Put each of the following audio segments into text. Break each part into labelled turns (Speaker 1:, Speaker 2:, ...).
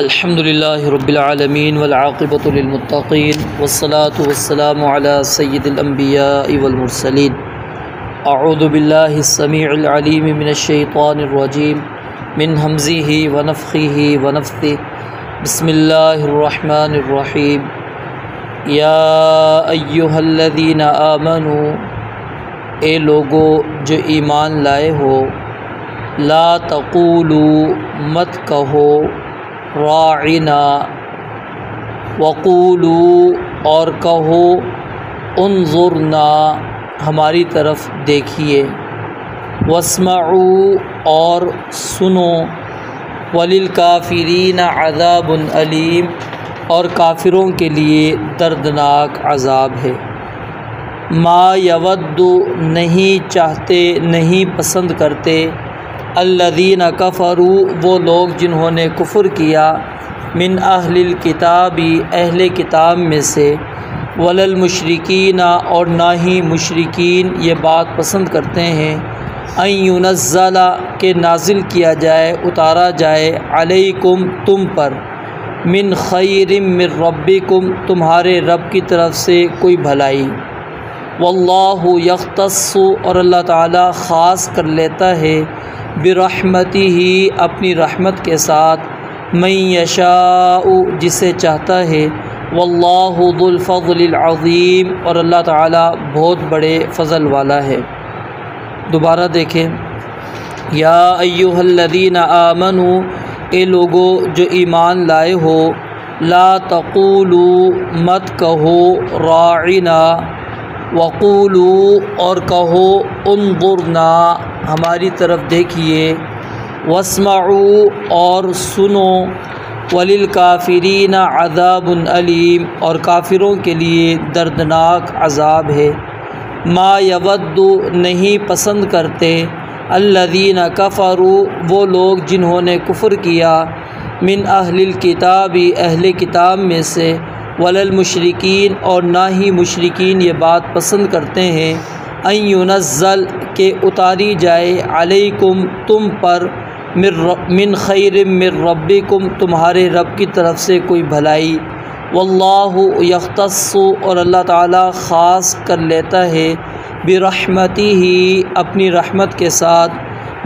Speaker 1: अल्हम्दुलिल्लाहि रब्बिल आलमीन वल आक़िबतु लिल मुत्तक़ीन वस्सलातु वस्सलामु अला सय्यिदिल अंबियाइ वल मुरसलीन। अऊज़ु बिल्लाहिस समीइल अलीम मिनश शैतानिर रजीम मिन हमज़िही व नफ़्ख़िही व नफ़्थिही। बिस्मिल्लाहिर रहमानिर रहीम। या अय्युहल्लज़ीना आमनू, ए लोगो जो ईमान लाए हो, ला तक़ूलू, मत कहो, राइना, वक़ूलू, और कहो, उन्ज़ुरना, हमारी तरफ देखिए, वस्मऊ, और सुनो, वलिल काफ़िरीन अज़ाबुन अलीम, और काफिरों के लिए दर्दनाक अज़ाब है। मा यवद्दु, नहीं चाहते, नहीं पसंद करते, अल्लज़ीना कफ़रू, वो लोग जिन्होंने कुफ़्र किया, मिन अहलिल किताबी, अहले किताब में से, वलल मुशरिकीना, और ना ही मुशरिकीन ये बात पसंद करते हैं, अन युनज़्ज़ला, के नाजिल किया जाए, उतारा जाए, अलैकुम, तुम पर, मिन खैरिम मिर रब्बिकुम, तुम्हारे रब की तरफ से कोई भलाई। वल्लाहु यख्तस्सु, और अल्लाह ताला ख़ास कर लेता है, बिरहमतिही, अपनी रहमत के साथ, मन यशाउ, जिसे चाहता है, वल्लाहु ज़ुल फ़ज़्लिल अज़ीम, और अल्लाह ताला बहुत बड़े फ़ज़ल वाला है। दोबारा देखें, या अय्युहल्लज़ीना आमनू, ए लोगो जो ईमान लाए हो, ला तक़ूलू, मत कहो, राइना, वक़ूलू, और कहो, उन्ज़ुरना, हमारी तरफ देखिए, वस्मऊ, और सुनो, वलिल काफ़िरीन अज़ाबुन अलीम, और काफिरों के लिए दर्दनाक अज़ाब है। मा यवद्दु, नहीं पसंद करते, अल्लज़ीना कफ़रू, वो लोग जिन्होंने कुफ़्र किया, मिन अहलिल किताबी, अहले किताब में से, वलल मुशरिकीन, और ना ही मुशरिकीन ये बात पसंद करते हैं, अन युनज़्ज़ल, के उतारी जाए, अलैकुम, तुम पर, मिन खैरिम मिर रब्बिकुम, तुम्हारे रब की तरफ से कोई भलाई। वल्लाहु यख्तस्सु, और अल्लाह ताला ख़ास कर लेता है, बिरहमतिही, अपनी रहमत के साथ,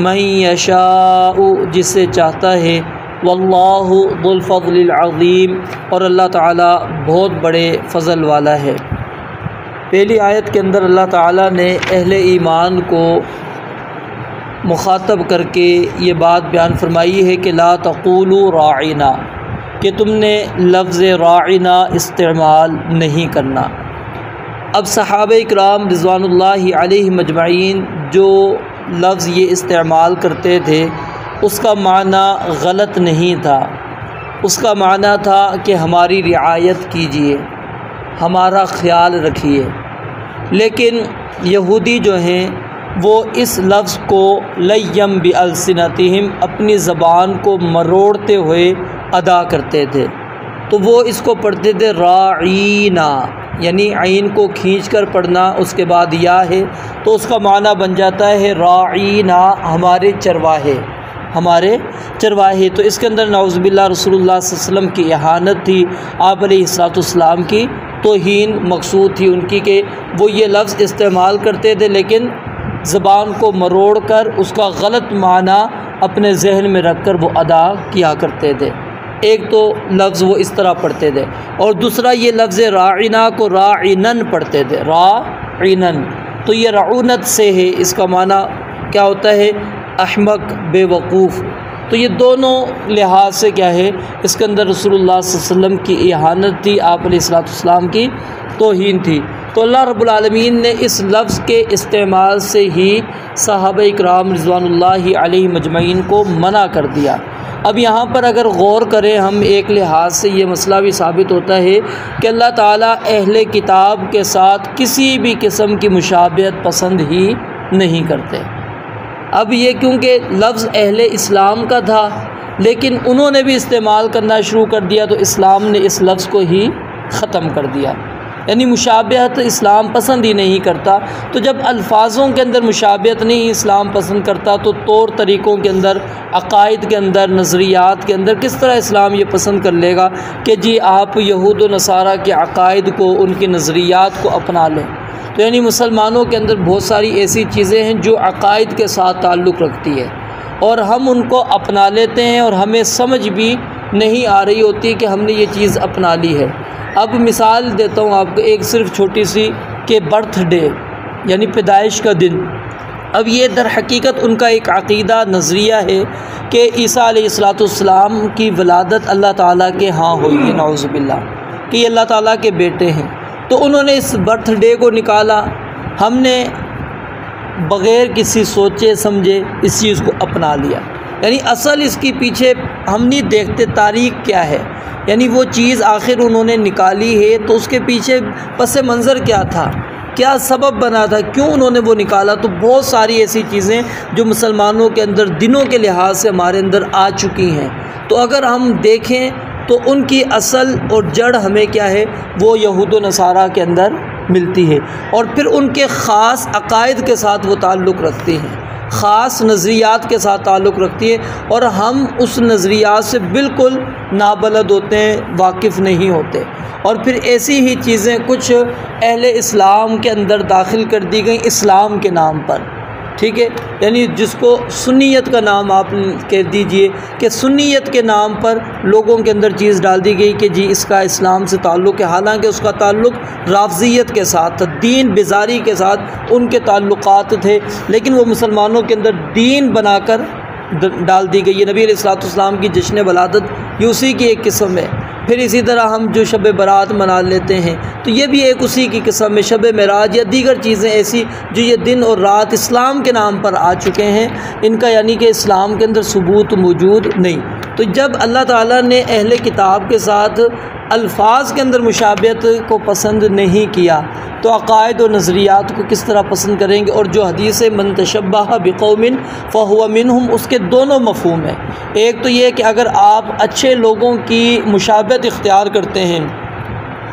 Speaker 1: मन यशाउ, जिसे चाहता है, वल्लाहु ज़ुल फ़ज़्लिल अज़ीम, और अल्लाह ताला बहुत बड़े फ़ज़ल वाला है। पहली आयत के अंदर अल्लाह ताला ने अहले ईमान को मुखातब करके ये बात बयान फरमाई है कि ला तक़ूलू राइना, कि तुमने लफ्ज़ राइना इस्तेमाल नहीं करना। अब सहाबा इकराम रिज़वानुल्लाहि अलैहिम अजमईन जो लफ्ज़ ये इस्तेमाल करते थे, उसका माना गलत नहीं था। उसका माना था कि हमारी रियायत कीजिए, हमारा ख़याल रखिए। लेकिन यहूदी जो हैं वो इस लफ्ज़ को लय्यम बिअल्सिनतिहिम, अपनी ज़बान को मरोड़ते हुए अदा करते थे। तो वो इसको पढ़ते थे राईना, यानी आइन को खींचकर पढ़ना, उसके बाद या है, तो उसका माना बन जाता है राईना, हमारे चरवाहे, हमारे चरवाहे। तो इसके अंदर नाउज़ुबिल्लाह रसूलुल्लाह सल्लल्लाहु अलैहि वसल्लम की इहानत थी, आप अलैहिस्सलाम की तौहीन मकसूद थी उनकी, कि वो ये लफ्ज़ इस्तेमाल करते थे लेकिन ज़बान को मरोड़ कर उसका गलत माना अपने जहन में रख कर वो अदा किया करते थे। एक तो लफ्ज़ वो इस तरह पढ़ते थे, और दूसरा ये लफ्ज़ राइना को राइनन पढ़ते थे, राइनन। तो ये रऊनत से है, इसका माना क्या होता है, अहमक, बेवकूफ़। तो ये दोनों लिहाज से क्या है, इसके अंदर रसूलुल्लाह सल्लल्लाहु अलैहि वसल्लम की इहानत थी, आप अलैहिस्सलाम की तौहीन थी। तो अल्लाह रब्बुल आलमीन ने इस लफ्ज़ के इस्तेमाल से ही सहाबा इकराम रिज़वानुल्लाहि अलैहिम अजमईन को मना कर दिया। अब यहाँ पर अगर गौर करें हम, एक लिहाज से ये मसला भी साबित होता है कि अल्लाह ताला अहले किताब के साथ किसी भी किस्म की मुशाबहत पसंद ही नहीं करते। अब ये क्योंकि लफ्ज़ अहले इस्लाम का था, लेकिन उन्होंने भी इस्तेमाल करना शुरू कर दिया, तो इस्लाम ने इस लफ्ज़ को ही ख़त्म कर दिया। यानी मुशाबहत इस्लाम पसंद ही नहीं करता। तो जब अल्फाजों के अंदर मुशाबहत नहीं इस्लाम पसंद करता तो तौर तरीक़ों के अंदर, अक़ाइद के अंदर, नज़रियात के अंदर किस तरह इस्लाम ये पसंद कर लेगा कि जी आप यहूद व नसारा के अक़ाइद को, उनके नज़रियात को अपना लें। तो यानी मुसलमानों के अंदर बहुत सारी ऐसी चीज़ें हैं जो अक़ाइद के साथ ताल्लुक़ रखती है और हम उनको अपना लेते हैं और हमें समझ भी नहीं आ रही होती कि हमने ये चीज़ अपना ली है। अब मिसाल देता हूँ आपको एक सिर्फ छोटी सी कि बर्थडे यानी पैदाइश का दिन। अब ये दर हकीकत उनका एक अक़ीदा नज़रिया है कि ईसा अलैहिस्सलाम की वलादत अल्लाह ताला के यहाँ हुई है, नऊज़ु बिल्लाह, कि ये अल्लाह ताला के बेटे हैं। तो उन्होंने इस बर्थडे को निकाला, हमने बग़ैर किसी सोचे समझे इस चीज़ को अपना लिया। यानी असल इसके पीछे हम नहीं देखते तारीख़ क्या है, यानी वो चीज़ आखिर उन्होंने निकाली है तो उसके पीछे पस मंज़र क्या था, क्या सबब बना था, क्यों उन्होंने वो निकाला। तो बहुत सारी ऐसी चीज़ें जो मुसलमानों के अंदर दिनों के लिहाज से हमारे अंदर आ चुकी हैं। तो अगर हम देखें तो उनकी असल और जड़ हमें क्या है, वो यहूद व नसारा के अंदर मिलती है और फिर उनके ख़ास अक़ाइद के साथ वो ताल्लुक़ रखते हैं, ख़ास नज़रियात के साथ ताल्लुक़ रखती है और हम उस नज़रियात से बिल्कुल नाबलद होते हैं, वाकिफ़ नहीं होते। और फिर ऐसी ही चीज़ें कुछ अहले इस्लाम के अंदर दाखिल कर दी गई इस्लाम के नाम पर, ठीक है, यानी जिसको सुन्नियत का नाम आप कह दीजिए कि सुन्नियत के नाम पर लोगों के अंदर चीज़ डाल दी गई कि जी इसका इस्लाम से ताल्लुक़ है, हालांकि उसका ताल्लुक़ राफ़ज़ियत के साथ था, दीन बिज़ारी के साथ उनके ताल्लुक़ात थे, लेकिन वो मुसलमानों के अंदर दीन बनाकर डाल दी गई है। नबी अलैहिस्सलाम की जश्न वलादत ये उसी की एक किस्म है। फिर इसी तरह हम जो शब बारात मना लेते हैं तो ये भी एक उसी की किस्म है। शब मेराज या दीगर चीज़ें ऐसी जो ये दिन और रात इस्लाम के नाम पर आ चुके हैं, इनका यानी कि इस्लाम के अंदर सबूत मौजूद नहीं। तो जब अल्लाह ताला ने अहले किताब के साथ अल्फाज के अंदर मुशाबहत को पसंद नहीं किया तो अक़ाइद और नज़रियात को किस तरह पसंद करेंगे। और जो हदीस मन तशब्बह बिक़ौमिन फ़हुव मिनहुम, उसके दोनों मफ़हूम है। एक तो ये कि अगर आप अच्छे लोगों की मुशाबहत इख्तियार करते हैं,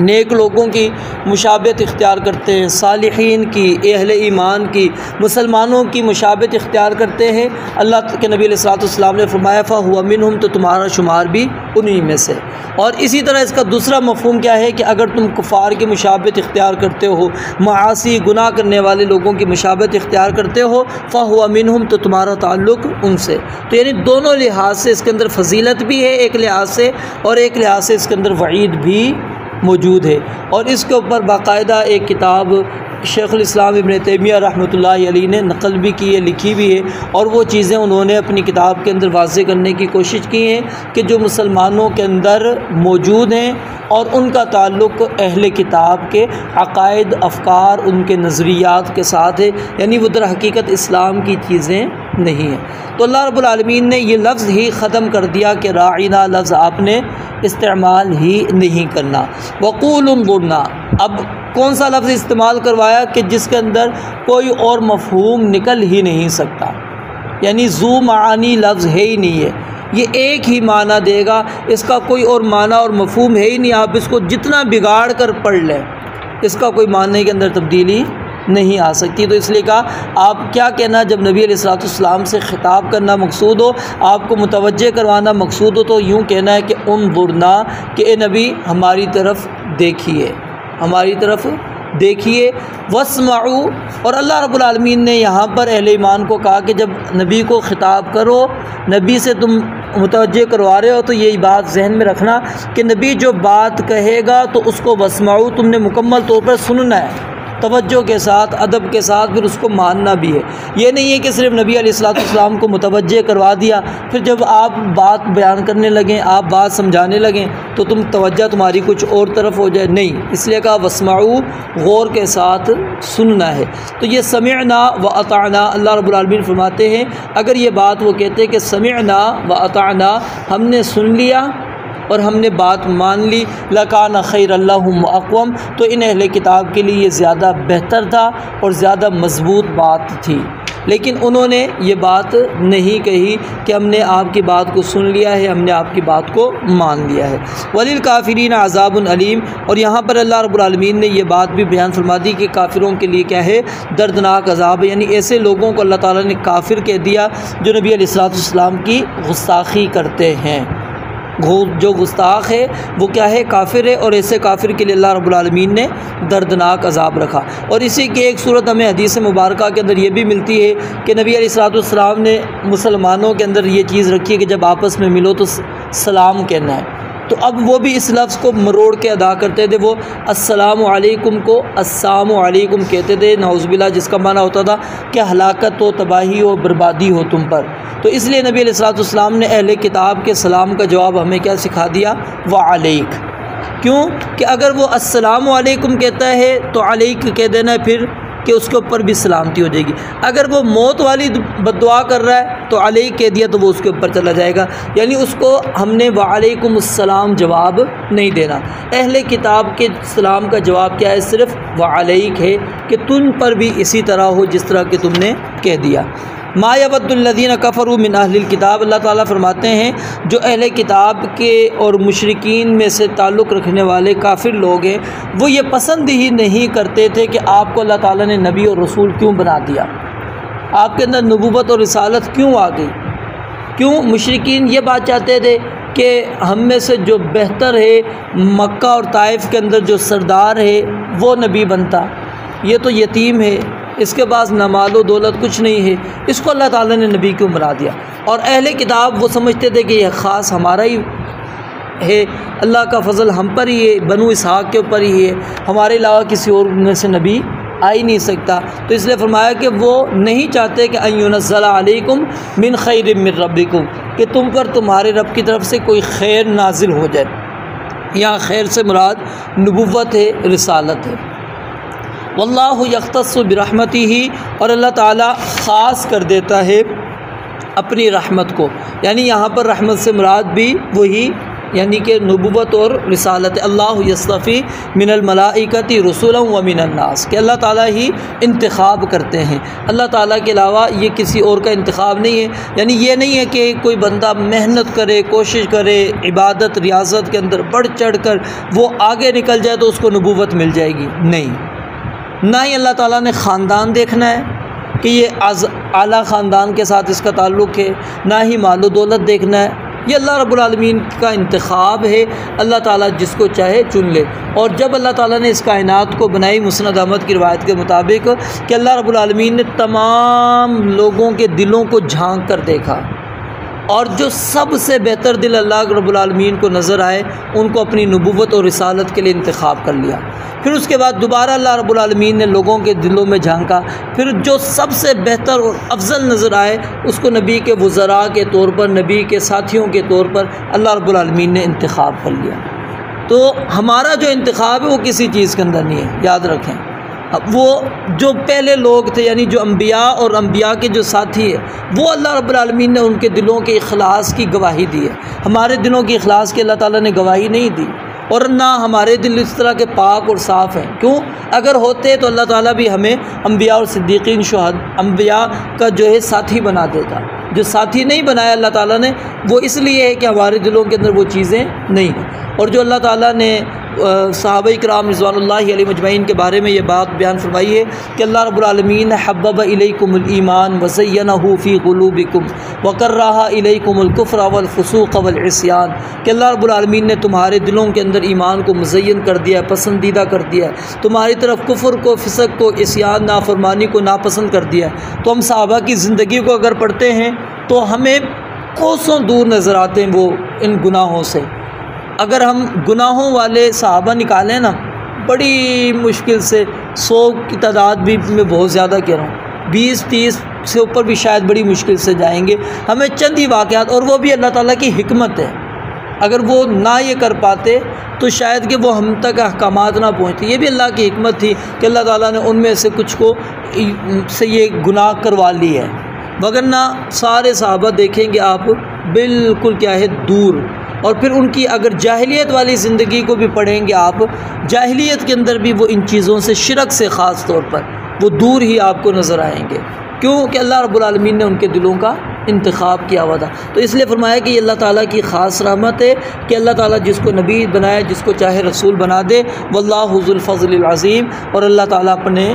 Speaker 1: नेक लोगों की मुशाबहत इख्तियार करते हैं, सालिहीन की, अहले ईमान की, मुसलमानों की मुशाबहत इख्तियार करते हैं, अल्लाह के नबी अलैहिस्सलाम ने फरमाया फ़हुव मिनहुम, तो तुम्हारा शुमार भी उन्हीं में से। और इसी तरह इसका दूसरा मफ़हूम क्या है कि अगर तुम कुफ़ार की मुशाबहत इख्तियार करते हो, मासी गुनाह करने वाले लोगों की मुशाबहत इख्तियार करते हो, फ़हुव मिनहुम, तो तुम्हारा ताल्लुक़ उनसे। तो यानी दोनों लिहाज से इसके अंदर फजीलत भी है एक लिहाज से, और एक लिहाज से इसके अंदर वईद भी मौजूद है। और इसके ऊपर बाकायदा एक किताब शेख़ुल इस्लाम इब्न तैमिया रहमतुल्लाहि अलैहि ने नक़ल भी की है, लिखी भी है, और वो चीज़ें उन्होंने अपनी किताब के अंदर वाज़ेह करने की कोशिश की है कि जो मुसलमानों के अंदर मौजूद हैं और उनका ताल्लुक़ अहले किताब के अक़ाइद, अफ़कार, उनके नज़रियात के साथ है, यानी वो दर हकीकत इस्लाम की चीज़ें नहीं हैं। तो अल्लाह रब्बुल आलमीन ने ये लफ्ज़ ही ख़त्म कर दिया कि राइना लफ्ज़ आपने इस्तेमाल ही नहीं करना। वक़ूल उन्ज़ुरना, अब कौन सा लफ्ज़ इस्तेमाल करवाया कि जिसके अंदर कोई और मफ़हूम निकल ही नहीं सकता, यानी ज़ू मानी लफ्ज़ है ही नहीं है, ये एक ही माना देगा, इसका कोई और माना और मफ़हूम है ही नहीं। आप इसको जितना बिगाड़ कर पढ़ लें, इसका कोई मानने के अंदर तब्दीली नहीं आ सकती। तो इसलिए कहा आप क्या कहना, जब नबी अलैहिस्सलाम से ख़िताब करना मकसूद हो, आपको मुतवज्जे करवाना मकसूद हो, तो यूँ कहना है कि उन्ज़ुरना, कि ए नबी हमारी तरफ देखिए, हमारी तरफ देखिए। वस्माऊ, और अल्लाह रब्बुल आलमीन ने यहाँ पर अहले ईमान को कहा कि जब नबी को ख़िताब करो, नबी से तुम मुतवज्जे करवा रहे हो, तो यही बात जहन में रखना कि नबी जो बात कहेगा तो उसको वस्माऊ तुमने मुकम्मल तौर पर सुनना है, तवज्जो के साथ, अदब के साथ, फिर उसको मानना भी है। ये नहीं है कि सिर्फ नबी अलैहिस्सलाम को मुतवज्जे करवा दिया, फिर जब आप बात बयान करने लगें, आप बात समझाने लगें तो तुम तवज्जो तुम्हारी कुछ और तरफ हो जाए, नहीं। इसलिए कहा वस्माऊ, गौर के साथ सुनना है। तो ये समिअना व अताना, अल्लाह रब्बुल आलमीन फरमाते हैं अगर ये बात वो कहते हैं कि समिअना व अताना, हमने सुन लिया और हमने बात मान ली, लकाना खैरन लहुम अक़वम, तो इन अहले किताब के लिए ये ज़्यादा बेहतर था और ज़्यादा मज़बूत बात थी। लेकिन उन्होंने ये बात नहीं कही कि हमने आपकी बात को सुन लिया है, हमने आपकी बात को मान लिया है। वलिल काफिरीन अज़ाबुन अलीम, और यहाँ पर अल्लाह रब्बुल आलमीन ने ये बात भी बयान फरमा दी कि काफिरों के लिए क्या है, दर्दनाक अज़ाब, यानी ऐसे लोगों को अल्लाह ताला ने काफिर कह दिया जो नबी अलैहिस्सलाम की गुस्ताखी करते हैं। जो गुस्ताख है वो क्या है, काफिर है, और ऐसे काफिर के लिए अल्लाह रब्बुल आलमीन ने दर्दनाक अज़ाब रखा। और इसी की एक सूरत हमें हदीस मुबारका के अंदर ये भी मिलती है कि नबी अलैहिस्सलाम ने मुसलमानों के अंदर ये चीज़ रखी है कि जब आपस में मिलो तो सलाम कहना है। तो अब वो भी इस लफ्ज़ को मरोड़ के अदा करते थे, वो अस्सलामु अलैकुम को अस्सामु अलैकुम कहते थे, नौज़ुबिल्लाह, जिसका माना होता था कि हलाकत हो, तबाही हो, बर्बादी हो तुम पर। तो इसलिए नबी अलैहिस्सलाम ने अहले किताब के सलाम का जवाब हमें क्या सिखा दिया, व अलैक। क्यों कि अगर वो अस्सलामु अलैकुम कहता है तो अलैक कह देना है फिर कि उसके ऊपर भी सलामती हो जाएगी। अगर वो मौत वाली बद्दुआ कर रहा है तो अलैक कह दिया तो वो उसके ऊपर चला जाएगा, यानी उसको हमने वालेकुमुस्सलाम जवाब नहीं देना। अहले किताब के सलाम का जवाब क्या है, सिर्फ़ वालेक है कि तुम पर भी इसी तरह हो जिस तरह कि तुमने कह दिया। मा यवद्दुल्लज़ीना कफ़रू मिन अहलिल किताब, अल्लाह ताला फरमाते हैं जो अहले किताब के और मुशरिकीन में से ताल्लुक़ रखने वाले काफिर लोग हैं, वो ये पसंद ही नहीं करते थे कि आपको अल्लाह ताला ने नबी और रसूल क्यों बना दिया, आपके अंदर नबूवत और रिसालत क्यों आ गई। क्यों मुशरिकीन ये बात चाहते थे कि हम में से जो बेहतर है, मक्का और ताइफ के अंदर जो सरदार है वो नबी बनता, ये तो यतीम है, इसके पास न मालो दौलत कुछ नहीं है, इसको अल्लाह ताला ने नबी क्यों बना दिया। और अहले किताब वो समझते थे कि यह ख़ास हमारा ही है, अल्लाह का फ़ज़ल हम पर ही है, बनु इसहाक़ के ऊपर ही है, हमारे अलावा किसी और में से नबी आ ही नहीं सकता। तो इसलिए फरमाया कि वो नहीं चाहते कि अय्युनज़्ज़ला अलैकुम मिन खैरिम मिन रब्बिकुम, कि तुम पर तुम्हारे रब की तरफ से कोई खैर नाजिल हो जाए। यहाँ खैर से मुराद नबुव्वत है, रिसालत है। वल्लाहु यख्तस्सु बिरहमतिही, और अल्लाह ताला ख़ास कर देता है अपनी रहमत को, यानी यहाँ पर रहमत से मुराद भी वही यानी कि नबुव्वत और रिसालत। अल्लाहु यस्तफ़ी मिनल मलाइकति रुसुलन व मिनन नास, कि अल्लाह ताला ही इंतखाब करते हैं, अल्लाह ताला के अलावा ये किसी और का इंतखाब नहीं है। यानी ये नहीं है कि कोई बंदा मेहनत करे, कोशिश करे, इबादत रियासत के अंदर बढ़ चढ़ कर वो आगे निकल जाए तो उसको नबुव्वत मिल जाएगी, नहीं। ना ही अल्लाह ताला ने ख़ानदान देखना है कि ये आला ख़ानदान के साथ इसका ताल्लुक़ है, ना ही मालो दौलत देखना है। ये अल्लाह रब्बुल आलमीन का इंतखाब है, अल्लाह ताला जिसको चाहे चुन ले। और जब अल्लाह ताला ने इस कायनात को बनाई, मुस्नद अहमद की रिवायत के मुताबिक कि अल्लाह रब्बुल आलमीन ने तमाम लोगों के दिलों को झांक कर देखा, और जो सबसे बेहतर दिल अल्लाह रब्बुल आलमीन को नज़र आए उनको अपनी नबुव्वत और रिसालत के लिए इंतखाब कर लिया। फिर उसके बाद दोबारा अल्लाह रब्बुल आलमीन ने लोगों के दिलों में झांका, फिर जो सबसे बेहतर और अफजल नज़र आए उसको नबी के वज़रा के तौर पर, नबी के साथियों के तौर पर अल्लाह रब्बुल आलमीन ने इंतखाब कर लिया। तो हमारा जो इंतखाब है वो किसी चीज़ के अंदर नहीं है, याद रखें। अब वो जो पहले लोग थे, यानी जो अम्बिया और अम्बिया के जो साथी है, वो अल्लाह रब्बुल आलमीन ने उनके दिलों के इखलास की गवाही दी है। हमारे दिलों की इखलास की अल्लाह ताला ने गवाही नहीं दी, और ना हमारे दिल इस तरह के पाक और साफ़ हैं। क्यों? अगर होते तो अल्लाह ताला भी हमें अम्बिया और सिद्दीक़ीन शुहद अम्बिया का जो है साथी बना देता। जो साथी नहीं बनाया अल्लाह ताला ने, वो इसलिए है कि हमारे दिलों के अंदर वो चीज़ें नहीं हैं। और जो अल्लाह ताला ने सहाबा इकराम रिज़वानुल्लाहि अलैहिम अजमईन के बारे में ये बात बयान फरमाई है कि अल्लाह रब्बुल आलमीन हब्बब इलैकुमुल ईमान व ज़य्यनहु फ़ी क़ुलूबिकुम व कररहा इलैकुमुल कुफ़्र वल फ़ुसूक़ वल इस्यान, कि अल्लाह रब्बुल आलमीन ने तुम्हारे दिलों के अंदर ईमान को मुज़य्यन कर दिया है, पसंदीदा कर दिया है, तुम्हारी तरफ कुफ़्र को, फ़िस्क़ को, इस्यान, नाफरमानी को नापसंद कर दिया है। तो हम सहाबा की ज़िंदगी को अगर पढ़ते हैं तो हमें कोसों दूर नज़र आते हैं वो इन गुनाहों से। अगर हम गुनाहों वाले सहाबा निकालें ना, बड़ी मुश्किल से 100 की तादाद भी मैं बहुत ज़्यादा कह रहा हूँ, 20-30 से ऊपर भी शायद बड़ी मुश्किल से जाएंगे। हमें चंद ही वाक़यात, और वो भी अल्लाह ताला की हिकमत है, अगर वो ना ये कर पाते तो शायद कि वो हम तक अहकामात ना पहुँचते। ये भी अल्लाह की हिकमत थी कि अल्लाह ताला ने उनमें से कुछ को से ये गुनाह करवा ली है, वगरना सारे सहाबा देखेंगे आप बिल्कुल क्या है दूर। और फिर उनकी अगर जाहिलियत वाली ज़िंदगी को भी पढ़ेंगे आप, जाहिलियत के अंदर भी वो इन चीज़ों से, शिरक से ख़ास तौर पर वो दूर ही आपको नज़र आएंगे। क्यों कि अल्लाह रब्बुल आलमीन ने उनके दिलों का इंतखाब किया हुआ था। तो इसलिए फरमाया कि ये अल्लाह ताला की ख़ास रहमत है कि अल्लाह ताला जिसको नबी बनाए, जिसको चाहे रसूल बना दे। वल्लाहु ज़ुल फ़ज़्लिल अज़ीम, और अल्लाह ताला अपने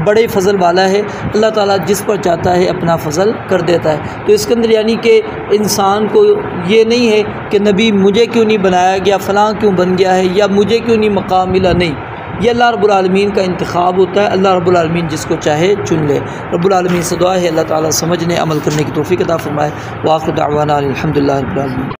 Speaker 1: बड़े फ़ज़ल वाला है। अल्लाह ताला जिस पर चाहता है अपना फ़ज़ल कर देता है। तो इसके अंदर यानी कि इंसान को ये नहीं है कि नबी मुझे क्यों नहीं बनाया गया, फ़लाँ क्यों बन गया है, या मुझे क्यों नहीं मकाम मिला, नहीं, ये अल्लाह रब्बुल आलमीन का इंतखाब होता है। अल्लाह रब्बुल आलमीन जिसको चाहे चुन ले। रब्बुल आलमीन से दुआ है अल्लाह ताला समझने अमल करने की तौफ़ीक़ अता फ़रमाए। व आखिर दावाना अल्हम्दुलिल्लाहि रब्बिल आलमीन।